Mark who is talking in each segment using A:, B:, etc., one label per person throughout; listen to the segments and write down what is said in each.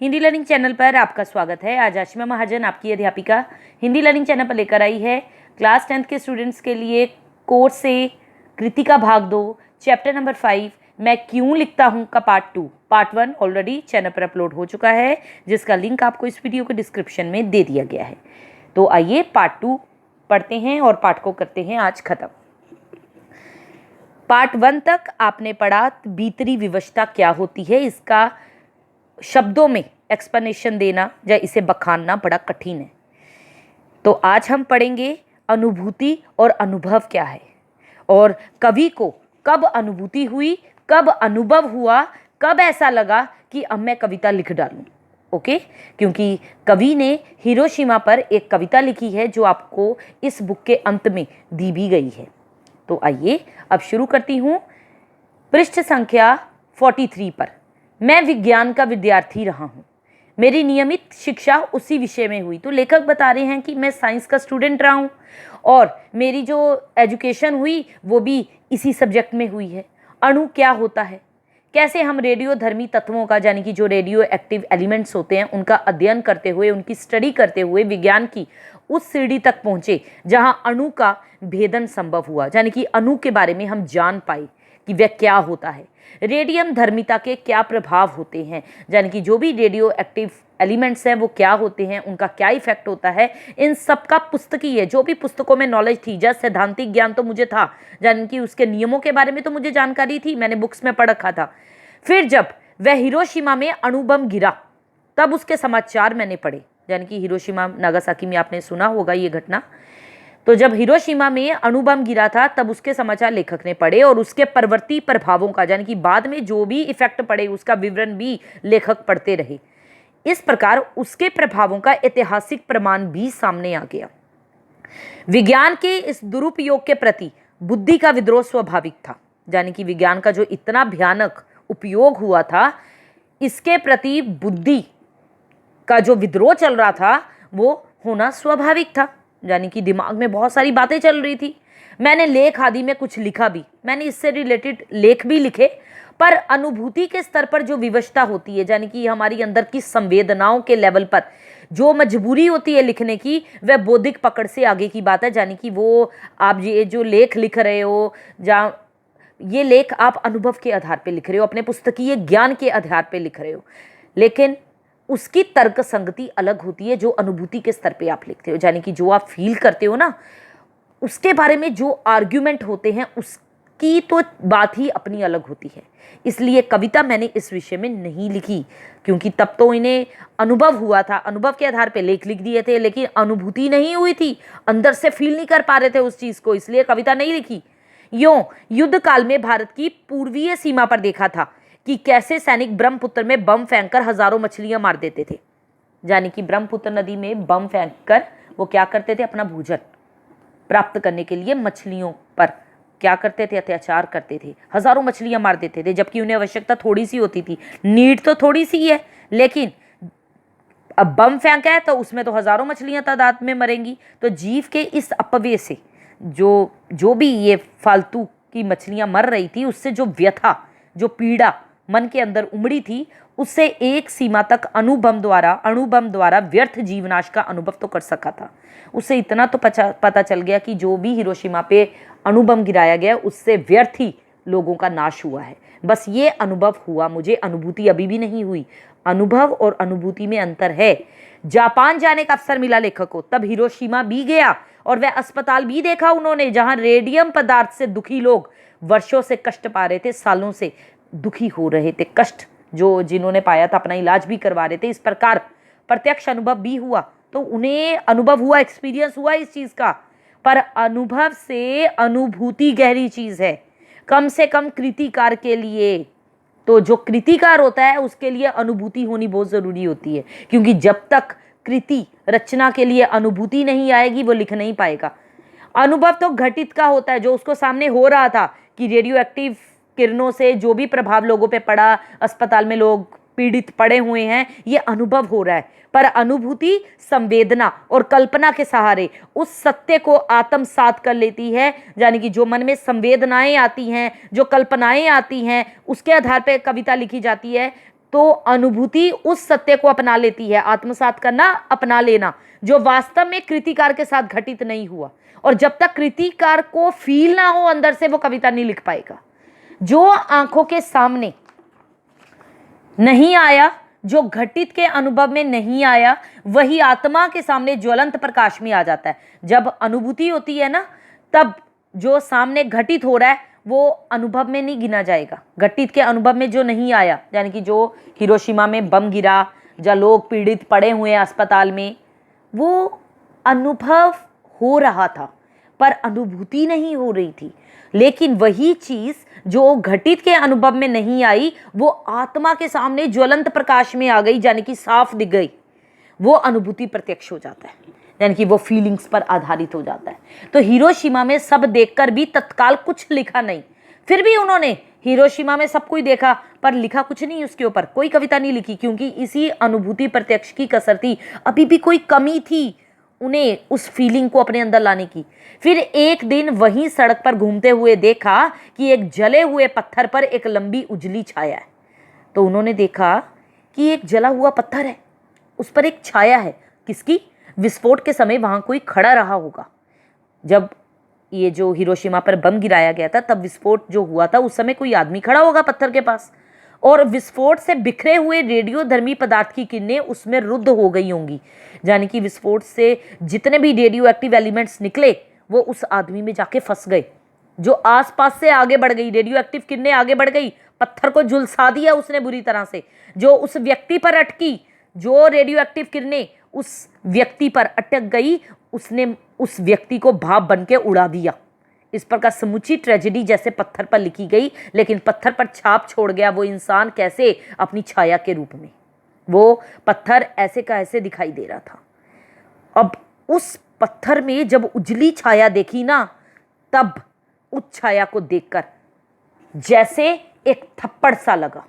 A: Hindi learning channel पर आपका स्वागत है। आज आशिमा महाजन आपकी अध्यापिका हिंदी लर्निंग चैनल पर लेकर आई है क्लास 10th के स्टूडेंट्स के लिए कोर्स से कृतिका भाग 2 चैप्टर नंबर 5 मैं क्यों लिखता हूँ का पार्ट 1 ऑलरेडी चैनल पर अपलोड हो चुका है, जिसका लिंक आपको इस वीडियो के डिस्क्रिप्शन में दे दिया गया है। तो आइए पार्ट 2 पढ़ते हैं और पाठ को करते हैं आज खत्म। पार्ट 1 तक आपने पढ़ा भीतरी विवशता क्या होती है, इसका शब्दों में एक्सप्लेनेशन देना या इसे बखानना बड़ा कठिन है। तो आज हम पढ़ेंगे अनुभूति और अनुभव क्या है, और कवि को कब अनुभूति हुई, कब अनुभव हुआ, कब ऐसा लगा कि अब मैं कविता लिख डालूं। ओके, क्योंकि कवि ने हिरोशिमा पर एक कविता लिखी है जो आपको इस बुक के अंत में दी भी गई है। तो आइए अब शुरू करती हूँ। पृष्ठ संख्या 43 पर मैं विज्ञान का विद्यार्थी रहा हूँ, मेरी नियमित शिक्षा उसी विषय में हुई। तो लेखक बता रहे हैं कि मैं साइंस का स्टूडेंट रहा हूँ और मेरी जो एजुकेशन हुई वो भी इसी सब्जेक्ट में हुई है। अणु क्या होता है, कैसे हम रेडियोधर्मी तत्वों का यानी कि जो रेडियो एक्टिव एलिमेंट्स होते हैं उनका अध्ययन करते हुए, उनकी स्टडी करते हुए विज्ञान की उस सीढ़ी तक पहुँचे जहाँ अणु का भेदन संभव हुआ, यानी कि अणु के बारे में हम जान पाए कि वह क्या होता है, रेडियम धर्मिता के क्या प्रभाव होते हैं, यानी कि जो भी रेडियो एक्टिव एलिमेंट्स हैं वो क्या होते हैं, उनका क्या इफेक्ट होता है। इन सब का पुस्तकीय है, जो भी पुस्तकों में नॉलेज थी, जैसे सैद्धांतिक ज्ञान तो मुझे था, यानी कि उसके नियमों के बारे में तो मुझे जानकारी थी, मैंने बुक्स में पढ़ रखा था। फिर जब वह हिरोशिमा में अणु बम गिरा तब उसके समाचार मैंने पढ़े, यानी कि हिरोशिमा नागासाकी में आपने सुना होगा ये घटना। तो जब हिरोशिमा में अणु बम गिरा था तब उसके समाचार लेखक ने पढ़े और उसके परवर्ती प्रभावों का, यानी कि बाद में जो भी इफेक्ट पड़े उसका विवरण भी लेखक पढ़ते रहे। इस प्रकार उसके प्रभावों का ऐतिहासिक प्रमाण भी सामने आ गया। विज्ञान के इस दुरुपयोग के प्रति बुद्धि का विद्रोह स्वाभाविक था, यानी कि विज्ञान का जो इतना भयानक उपयोग हुआ था, इसके प्रति बुद्धि का जो विद्रोह चल रहा था वो होना स्वाभाविक था, यानी कि दिमाग में बहुत सारी बातें चल रही थी। मैंने लेख आदि में कुछ लिखा भी, मैंने इससे रिलेटेड लेख भी लिखे, पर अनुभूति के स्तर पर जो विवशता होती है, यानी कि हमारी अंदर की संवेदनाओं के लेवल पर जो मजबूरी होती है लिखने की, वह बौद्धिक पकड़ से आगे की बात है। यानी कि वो आप ये जो लेख लिख रहे हो, जहाँ ये लेख आप अनुभव के आधार पर लिख रहे हो, अपने पुस्तकीय ज्ञान के आधार पर लिख रहे हो, लेकिन उसकी तर्क संगति अलग होती है जो अनुभूति के स्तर पे आप लिखते हो, यानी कि जो आप फील करते हो ना, उसके बारे में जो आर्ग्यूमेंट होते हैं उसकी तो बात ही अपनी अलग होती है। इसलिए कविता मैंने इस विषय में नहीं लिखी, क्योंकि तब तो इन्हें अनुभव हुआ था, अनुभव के आधार पे लेख लिख दिए थे, लेकिन अनुभूति नहीं हुई थी, अंदर से फील नहीं कर पा रहे थे उस चीज़ को, इसलिए कविता नहीं लिखी। यूँ युद्ध काल में भारत की पूर्वीय सीमा पर देखा था कि कैसे सैनिक ब्रह्मपुत्र में बम फेंककर हजारों मछलियां मार देते थे, यानी कि ब्रह्मपुत्र नदी में बम फेंककर वो क्या करते थे, अपना भोजन प्राप्त करने के लिए मछलियों पर क्या करते थे, अत्याचार करते थे, हजारों मछलियां मार देते थे, जबकि उन्हें आवश्यकता थोड़ी सी होती थी, नीड तो थोड़ी सी है, लेकिन अब बम फेंका है तो उसमें तो हजारों मछलियां तादाद में मरेंगी। तो जीव के इस अपव्यय से जो भी ये फालतू की मछलियां मर रही थी, उससे जो व्यथा, जो पीड़ा मन के अंदर उमड़ी थी, उससे एक सीमा तक अणु बम द्वारा व्यर्थ जीवनाश का अनुभव तो कर सका था। उससे इतना तो पता चल गया कि जो भी हिरोशिमा पे अणु बम गिराया गया उससे व्यर्थ ही लोगों का नाश हुआ है। बस ये अनुभव हुआ, मुझे अनुभूति अभी भी नहीं हुई। अनुभव और अनुभूति में अंतर है। जापान जाने का अवसर मिला लेखक को, तब हिरोशिमा भी गया और वह अस्पताल भी देखा उन्होंने जहां रेडियम पदार्थ से दुखी लोग वर्षों से कष्ट पा रहे थे, सालों से दुखी हो रहे थे, कष्ट जो जिन्होंने पाया था अपना इलाज भी करवा रहे थे। इस प्रकार प्रत्यक्ष अनुभव भी हुआ, तो उन्हें अनुभव हुआ, एक्सपीरियंस हुआ इस चीज का। पर अनुभव से अनुभूति गहरी चीज है, कम से कम कृतिकार के लिए। तो जो कृतिकार होता है उसके लिए अनुभूति होनी बहुत जरूरी होती है, क्योंकि जब तक कृति रचना के लिए अनुभूति नहीं आएगी वो लिख नहीं पाएगा। अनुभव तो घटित का होता है, जो उसको सामने हो रहा था कि रेडियो एक्टिव किरणों से जो भी प्रभाव लोगों पे पड़ा, अस्पताल में लोग पीड़ित पड़े हुए हैं, ये अनुभव हो रहा है। पर अनुभूति संवेदना और कल्पना के सहारे उस सत्य को आत्मसात कर लेती है, यानी कि जो मन में संवेदनाएं आती हैं, जो कल्पनाएं आती हैं, उसके आधार पर कविता लिखी जाती है। तो अनुभूति उस सत्य को अपना लेती है, आत्मसात करना, अपना लेना, जो वास्तव में कृतिकार के साथ घटित नहीं हुआ। और जब तक कृतिकार को फील ना हो अंदर से, वो कविता नहीं लिख पाएगा। जो आंखों के सामने नहीं आया, जो घटित के अनुभव में नहीं आया, वही आत्मा के सामने ज्वलंत प्रकाश में आ जाता है। जब अनुभूति होती है ना, तब जो सामने घटित हो रहा है वो अनुभव में नहीं गिना जाएगा। घटित के अनुभव में जो नहीं आया, यानी कि जो हिरोशिमा में बम गिरा, जहाँ लोग पीड़ित पड़े हुए हैं अस्पताल में, वो अनुभव हो रहा था पर अनुभूति नहीं हो रही थी। लेकिन वही चीज जो घटित के अनुभव में नहीं आई, वो आत्मा के सामने ज्वलंत प्रकाश में आ गई, यानी कि साफ दिख गई। वो अनुभूति प्रत्यक्ष हो जाता है, यानी कि वो फीलिंग्स पर आधारित हो जाता है। तो हिरोशिमा में सब देखकर भी तत्काल कुछ लिखा नहीं। फिर भी उन्होंने हिरोशिमा में सब कुछ देखा पर लिखा कुछ नहीं, उसके ऊपर कोई कविता नहीं लिखी, क्योंकि इसी अनुभूति प्रत्यक्ष की कसर थी। अभी भी कोई कमी थी उन्हें उस फीलिंग को अपने अंदर लाने की। फिर एक दिन वहीं सड़क पर घूमते हुए देखा कि एक जले हुए पत्थर पर एक लंबी उजली छाया है। तो उन्होंने देखा कि एक जला हुआ पत्थर है, उस पर एक छाया है। किसकी? विस्फोट के समय वहां कोई खड़ा रहा होगा। जब ये जो हिरोशिमा पर बम गिराया गया था, तब विस्फोट जो हुआ था, उस समय कोई आदमी खड़ा होगा पत्थर के पास, और विस्फोट से बिखरे हुए रेडियोधर्मी पदार्थ की किरणें उसमें रुद्ध हो गई होंगी। यानी कि विस्फोट से जितने भी रेडियो एक्टिव एलिमेंट्स निकले, वो उस आदमी में जाके फंस गए। जो आसपास से आगे बढ़ गई, रेडियो एक्टिव किरणें आगे बढ़ गई, पत्थर को झुलसा दिया उसने बुरी तरह से। जो उस व्यक्ति पर अटकी, जो रेडियो एक्टिव किरणें उस व्यक्ति पर अटक गई, उसने उस व्यक्ति को भाप बन के उड़ा दिया। इस प्रकार समुची ट्रेजेडी जैसे पत्थर पर लिखी गई, लेकिन पत्थर पर छाप छोड़ गया वो इंसान कैसे? अपनी छाया के रूप में। वो पत्थर ऐसे का ऐसे दिखाई दे रहा था। अब उस पत्थर में जब उजली छाया देखी ना, तब उस छाया को देखकर जैसे एक थप्पड़ सा लगा।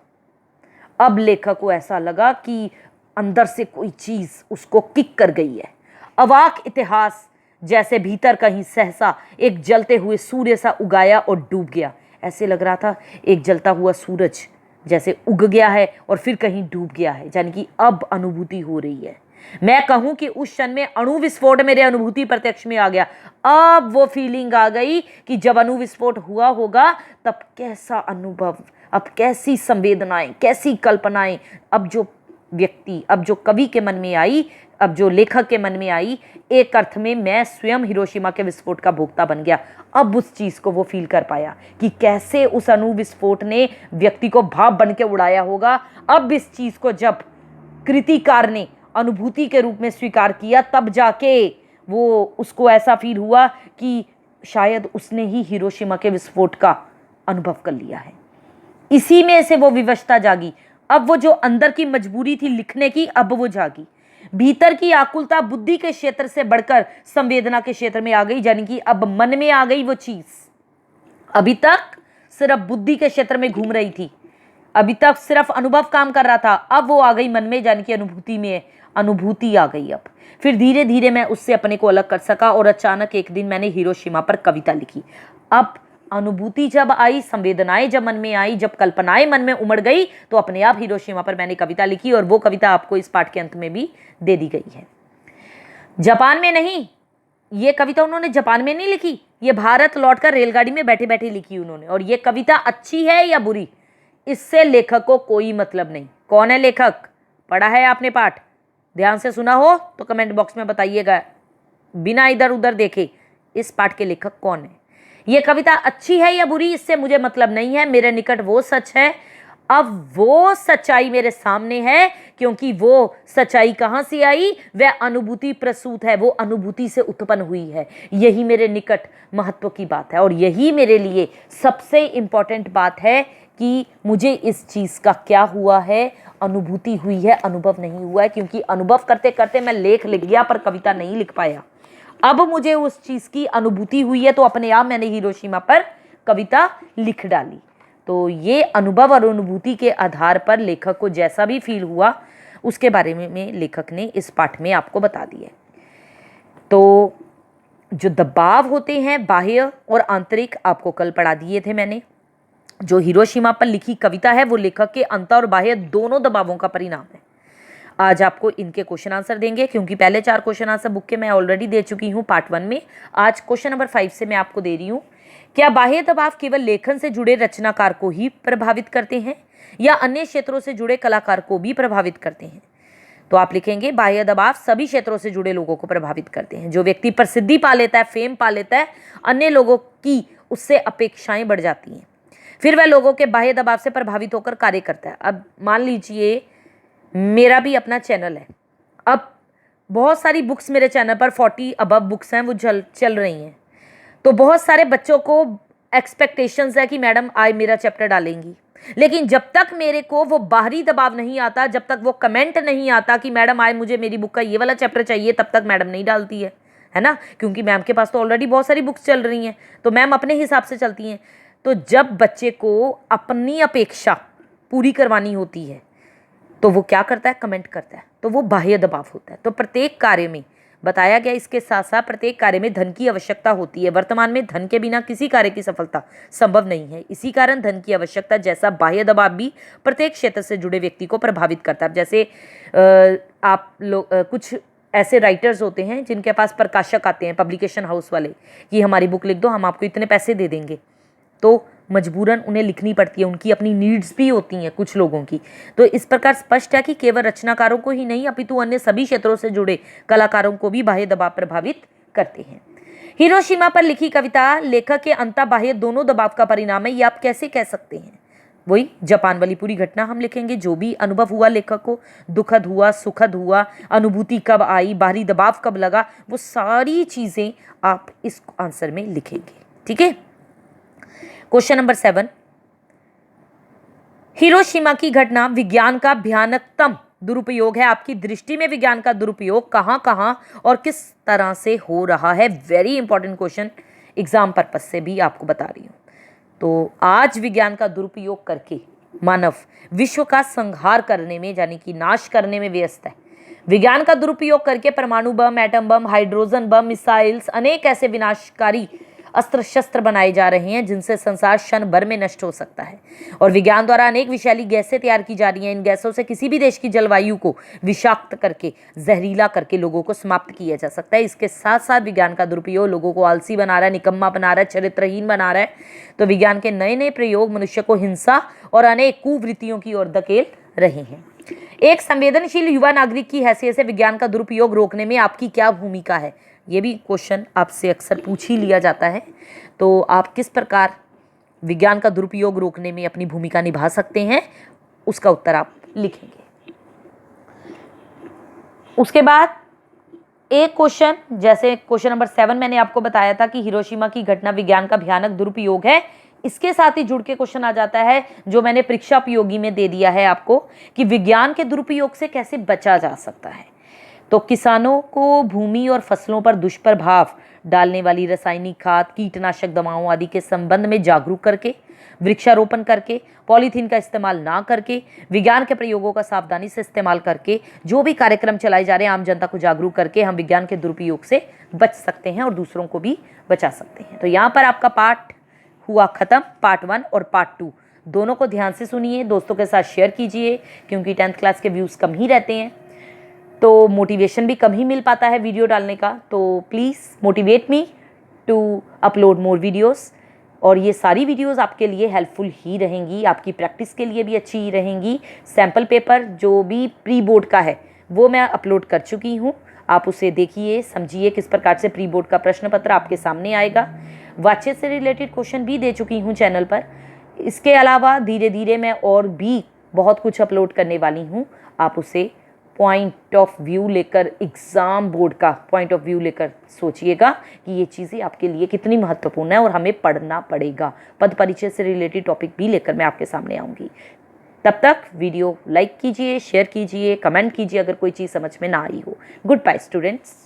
A: अब लेखक को ऐसा लगा कि अंदर से कोई चीज उसको किक कर गई है। अवाक इतिहास जैसे भीतर कहीं सहसा एक जलते हुए सूर्य सा उगाया और डूब गया। ऐसे लग रहा था एक जलता हुआ सूरज जैसे उग गया है और फिर कहीं डूब गया है, यानी कि अब अनुभूति हो रही है। मैं कहूं कि उस क्षण में अणु विस्फोट मेरे अनुभूति प्रत्यक्ष में आ गया। अब वो फीलिंग आ गई कि जब अणु विस्फोट हुआ होगा तब कैसा अनुभव, अब कैसी संवेदनाएं, कैसी कल्पनाएं, अब जो व्यक्ति, अब जो कवि के मन में आई, अब जो लेखक के मन में आई, एक अर्थ में मैं स्वयं हिरोशिमा के विस्फोट का भोक्ता बन गया। अब उस चीज को वो फील कर पाया कि कैसे उस अणु विस्फोट ने व्यक्ति को भाप बन के उड़ाया होगा। अब इस चीज को जब कृतिकार ने अनुभूति के रूप में स्वीकार किया, तब जाके वो उसको ऐसा फील हुआ कि शायद उसने ही हिरोशिमा के विस्फोट का अनुभव कर लिया है। इसी में से वो विवशता जागी। अब वो जो अंदर की मजबूरी थी लिखने की, अब वो जागी। भीतर की आकुलता बुद्धि के क्षेत्र से बढ़कर संवेदना के क्षेत्र में आ गई, यानी कि अब मन में आ गई वो चीज। अभी तक सिर्फ बुद्धि के क्षेत्र में घूम रही थी, अभी तक सिर्फ अनुभव काम कर रहा था, अब वो आ गई मन में, यानी कि अनुभूति में अनुभूति आ गई। अब फिर धीरे धीरे मैं उससे अपने को अलग कर सका और अचानक एक दिन मैंने हिरोशिमा पर कविता लिखी। अब अनुभूति जब आई, संवेदनाएं जब मन में आई, जब कल्पनाएं मन में उमड़ गई, तो अपने आप हिरोशिमा पर मैंने कविता लिखी और वो कविता आपको इस पाठ के अंत में भी दे दी गई है। जापान में नहीं, ये कविता उन्होंने जापान में नहीं लिखी, ये भारत लौटकर रेलगाड़ी में बैठे बैठे लिखी उन्होंने। और ये कविता अच्छी है या बुरी, इससे लेखक को कोई मतलब नहीं। कौन है लेखक? पढ़ा है आपने पाठ? ध्यान से सुना हो तो कमेंट बॉक्स में बताइएगा, बिना इधर उधर देखे, इस पाठ के लेखक कौन है। ये कविता अच्छी है या बुरी, इससे मुझे मतलब नहीं है। मेरे निकट वो सच है, अब वो सच्चाई मेरे सामने है, क्योंकि वो सच्चाई कहाँ से आई? वह अनुभूति प्रसूत है, वो अनुभूति से उत्पन्न हुई है। यही मेरे निकट महत्व की बात है और यही मेरे लिए सबसे इम्पोर्टेंट बात है कि मुझे इस चीज़ का क्या हुआ है, अनुभूति हुई है, अनुभव नहीं हुआ है। क्योंकि अनुभव करते करते मैं लेख लिख गया पर कविता नहीं लिख पाया। अब मुझे उस चीज़ की अनुभूति हुई है, तो अपने आप मैंने हिरोशिमा पर कविता लिख डाली। तो ये अनुभव और अनुभूति के आधार पर लेखक को जैसा भी फील हुआ, उसके बारे में लेखक ने इस पाठ में आपको बता दिया। तो जो दबाव होते हैं बाह्य और आंतरिक, आपको कल पढ़ा दिए थे मैंने। जो हिरोशिमा पर लिखी कविता है वो लेखक के अंत और बाह्य दोनों दबावों का परिणाम है। आज आपको इनके क्वेश्चन आंसर देंगे, क्योंकि पहले 4 क्वेश्चन आंसर बुक के मैं ऑलरेडी दे चुकी हूँ पार्ट 1 में। आज क्वेश्चन नंबर 5 से मैं आपको दे रही हूँ। क्या बाह्य दबाव केवल लेखन से जुड़े रचनाकार को ही प्रभावित करते हैं या अन्य क्षेत्रों से जुड़े कलाकार को भी प्रभावित करते हैं? तो आप लिखेंगे बाह्य दबाव सभी क्षेत्रों से जुड़े लोगों को प्रभावित करते हैं। जो व्यक्ति प्रसिद्धि पा लेता है, फेम पा लेता है, अन्य लोगों की उससे अपेक्षाएं बढ़ जाती हैं, फिर वह लोगों के बाह्य दबाव से प्रभावित होकर कार्य करता है। अब मान लीजिए मेरा भी अपना चैनल है, अब बहुत सारी बुक्स मेरे चैनल पर 40 अबव बुक्स हैं, वो चल रही हैं, तो बहुत सारे बच्चों को एक्सपेक्टेशंस है कि मैडम आज मेरा चैप्टर डालेंगी, लेकिन जब तक मेरे को वो बाहरी दबाव नहीं आता, जब तक वो कमेंट नहीं आता कि मैडम आज मुझे मेरी बुक का ये वाला चैप्टर चाहिए, तब तक मैडम नहीं डालती है ना, क्योंकि मैम के पास तो ऑलरेडी बहुत सारी बुक्स चल रही हैं, तो मैम अपने हिसाब से चलती हैं। तो जब बच्चे को अपनी अपेक्षा पूरी करवानी होती है तो वो क्या करता है, कमेंट करता है, तो वो बाह्य दबाव होता है। तो प्रत्येक कार्य में बताया गया, इसके साथ साथ प्रत्येक कार्य में धन की आवश्यकता होती है। वर्तमान में धन के बिना किसी कार्य की सफलता संभव नहीं है, इसी कारण धन की आवश्यकता जैसा बाह्य दबाव भी प्रत्येक क्षेत्र से जुड़े व्यक्ति को प्रभावित करता है। जैसे आप लोग कुछ ऐसे राइटर्स होते हैं जिनके पास प्रकाशक आते हैं, पब्लिकेशन हाउस वाले, कि हमारी बुक लिख दो, हम आपको इतने पैसे दे देंगे, तो मजबूरन उन्हें लिखनी पड़ती है, उनकी अपनी नीड्स भी होती हैं कुछ लोगों की। तो इस प्रकार स्पष्ट है कि केवल रचनाकारों को ही नहीं अपितु अन्य सभी क्षेत्रों से जुड़े कलाकारों को भी बाह्य दबाव प्रभावित करते हैं। हिरोशिमा पर लिखी कविता लेखक के अंतः बाह्य दोनों दबाव का परिणाम है, ये आप कैसे कह सकते हैं? वही जापान वाली पूरी घटना हम लिखेंगे, जो भी अनुभव हुआ लेखक को, दुखद हुआ, सुखद हुआ, अनुभूति कब आई, बाहरी दबाव कब लगा, वो सारी चीजें आप इस आंसर में लिखेंगे। ठीक है। क्वेश्चन नंबर 7, हिरोशिमा की घटना विज्ञान का भयानकतम दुरुपयोग है। आपकी दृष्टि में विज्ञान का दुरुपयोग कहां कहां और किस तरह से हो रहा है? Very important question, exam purpose से भी आपको बता रही हूं। तो आज विज्ञान का दुरुपयोग करके मानव विश्व का संहार करने में, यानी कि नाश करने में व्यस्त है। विज्ञान का दुरुपयोग करके परमाणु bomb, atom bomb, hydrogen bomb, missiles, अनेक ऐसे विनाशकारी अस्त्र शस्त्र बनाए जा रहे हैं जिनसे संसार क्षण भर में नष्ट हो सकता है। और विज्ञान द्वारा अनेक विषैली गैसें तैयार की जा रही हैं। इन गैसों से किसी भी देश की जलवायु को विषाक्त करके, जहरीला करके लोगों को समाप्त किया जा सकता है। इसके साथ साथ विज्ञान का दुरुपयोग लोगों को आलसी बना रहा है, निकम्मा बना रहा है, चरित्रहीन बना रहा है। तो विज्ञान के नए नए प्रयोग मनुष्य को हिंसा और अनेक कुवृत्तियों की ओर धकेल रहे हैं। एक संवेदनशील युवा नागरिक की हैसियत से विज्ञान का दुरुपयोग रोकने में आपकी क्या भूमिका है? ये भी क्वेश्चन आपसे अक्सर पूछ ही लिया जाता है। तो आप किस प्रकार विज्ञान का दुरुपयोग रोकने में अपनी भूमिका निभा सकते हैं, उसका उत्तर आप लिखेंगे। उसके बाद एक क्वेश्चन, जैसे क्वेश्चन नंबर 7 मैंने आपको बताया था कि हिरोशिमा की घटना विज्ञान का भयानक दुरुपयोग है, इसके साथ ही जुड़ के क्वेश्चन आ जाता है जो मैंने परीक्षा उपयोगी में दे दिया है आपको, कि विज्ञान के दुरुपयोग से कैसे बचा जा सकता है। तो किसानों को भूमि और फसलों पर दुष्प्रभाव डालने वाली रासायनिक खाद, कीटनाशक दवाओं आदि के संबंध में जागरूक करके, वृक्षारोपण करके, पॉलीथीन का इस्तेमाल ना करके, विज्ञान के प्रयोगों का सावधानी से इस्तेमाल करके, जो भी कार्यक्रम चलाए जा रहे हैं आम जनता को जागरूक करके हम विज्ञान के दुरुपयोग से बच सकते हैं और दूसरों को भी बचा सकते हैं। तो यहाँ पर आपका पार्ट हुआ खत्म, पार्ट 1 और पार्ट 2 दोनों को ध्यान से सुनिए, दोस्तों के साथ शेयर कीजिए, क्योंकि 10th क्लास के व्यूज़ कम ही रहते हैं तो मोटिवेशन भी कम ही मिल पाता है वीडियो डालने का। तो please motivate me to upload more videos, और ये सारी वीडियोस आपके लिए हेल्पफुल ही रहेंगी, आपकी प्रैक्टिस के लिए भी अच्छी ही रहेंगी। सैम्पल पेपर जो भी प्री बोर्ड का है वो मैं अपलोड कर चुकी हूँ, आप उसे देखिए, समझिए किस प्रकार से प्री बोर्ड का प्रश्न पत्र आपके सामने आएगा। वाच्य से रिलेटेड क्वेश्चन भी दे चुकी हूँ चैनल पर। इसके अलावा धीरे धीरे मैं और भी बहुत कुछ अपलोड करने वाली हूँ, आप उसे पॉइंट ऑफ व्यू लेकर, एग्ज़ाम बोर्ड का पॉइंट ऑफ व्यू लेकर सोचिएगा कि ये चीज़ें आपके लिए कितनी महत्वपूर्ण है और हमें पढ़ना पड़ेगा। पद परिचय से रिलेटेड टॉपिक भी लेकर मैं आपके सामने आऊँगी। तब तक वीडियो लाइक कीजिए, शेयर कीजिए, कमेंट कीजिए अगर कोई चीज़ समझ में ना आई हो। Goodbye students.